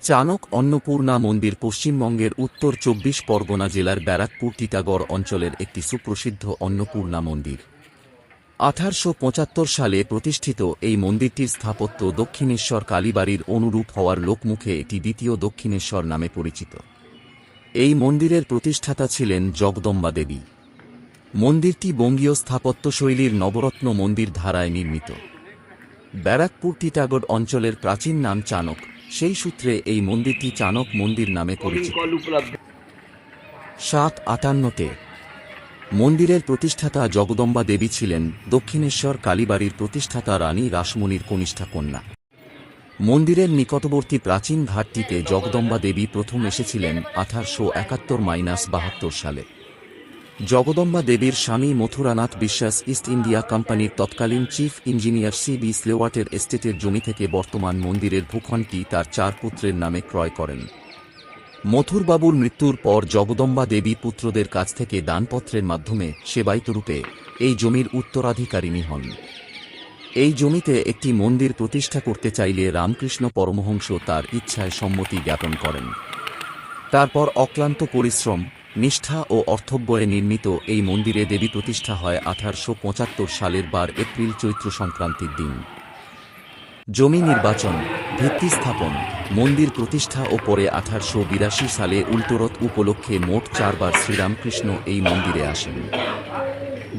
চানক অন্নপূর্ণা মন্দির পশ্চিমবঙ্গের উত্তর ২৪ পরগনা জেলার ব্যারাকপুর টিটাগড় অঞ্চলের একটি সুপ্রসিদ্ধ অন্নপূর্ণা মন্দির। ১৮৭৫ সালে প্রতিষ্ঠিত এই মন্দিরটির স্থাপত্য দক্ষিণেশ্বর কালীবাড়ির অনুরূপ হওয়ার লোকমুখে এটি দ্বিতীয় দক্ষিণেশ্বর নামে পরিচিত। এই মন্দিরের প্রতিষ্ঠাতা ছিলেন জগদম্বা দেবী। মন্দিরটি বঙ্গীয় স্থাপত্যশৈলীর নবরত্ন মন্দির ধারায় নির্মিত। ব্যারাকপুর টিটাগড় অঞ্চলের প্রাচীন নাম চানক, সেই সূত্রে এই মন্দিরটি চানক মন্দির নামে পরিচিত। ৭৫৮-তে মন্দিরের প্রতিষ্ঠাতা জগদম্বা দেবী ছিলেন দক্ষিণেশ্বর কালীবাড়ির প্রতিষ্ঠাতা রানী রাসমণির কনিষ্ঠা কন্যা। মন্দিরের নিকটবর্তী প্রাচীন ঘাটটিতে জগদম্বা দেবী প্রথম এসেছিলেন ১৮৭১-৭২ সালে। জগদম্বা দেবীর স্বামী মথুরানাথ বিশ্বাস ইস্ট ইন্ডিয়া কোম্পানির তৎকালীন চিফ ইঞ্জিনিয়ার সি.বি. স্লেওয়াটের এস্টেটের জমি থেকে বর্তমান মন্দিরের ভূখণ্ডটি তার ৪ পুত্রের নামে ক্রয় করেন। মথুরবাবুর মৃত্যুর পর জগদম্বা দেবী পুত্রদের কাছ থেকে দানপত্রের মাধ্যমে সেবায়িতরূপে এই জমির উত্তরাধিকারিণী হন। এই জমিতে একটি মন্দির প্রতিষ্ঠা করতে চাইলে রামকৃষ্ণ পরমহংস তার ইচ্ছায় সম্মতি জ্ঞাপন করেন। তারপর অক্লান্ত পরিশ্রম, নিষ্ঠা ও অর্থব্যয়ে নির্মিত এই মন্দিরে দেবী প্রতিষ্ঠা হয় ১৮৭৫ সালের ১২ এপ্রিল চৈত্র সংক্রান্তির দিন। জমি নির্বাচন, ভিত্তি স্থাপন, মন্দির প্রতিষ্ঠা ও পরে ১৮৮২ সালে উল্টোরথ উপলক্ষে মোট ৪ বার শ্রীরামকৃষ্ণ এই মন্দিরে আসেন।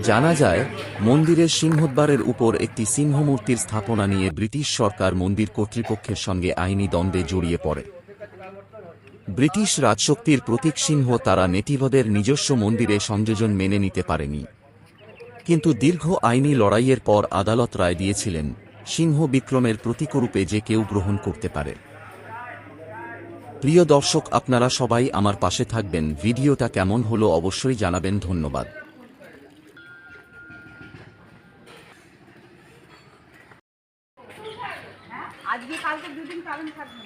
জানা যায়, মন্দিরের সিংহদ্বারের উপর একটি সিংহমূর্তির স্থাপনা নিয়ে ব্রিটিশ সরকার মন্দির কর্তৃপক্ষের সঙ্গে আইনি দ্বন্দ্বে জড়িয়ে পড়ে। ব্রিটিশ রাজশক্তির প্রতীক সিংহ তারা নেটিভদের নিজস্ব মন্দিরে সংযোজন মেনে নিতে পারেনি। কিন্তু দীর্ঘ আইনি লড়াইয়ের পর আদালত রায় দিয়েছিলেন, সিংহ বিক্রমের প্রতীকরূপে যে কেউ গ্রহণ করতে পারে। প্রিয় দর্শক, আপনারা সবাই আমার পাশে থাকবেন। ভিডিওটা কেমন হলো অবশ্যই জানাবেন। ধন্যবাদ। আজকে কালকে দুদিন কারণ থাকবে।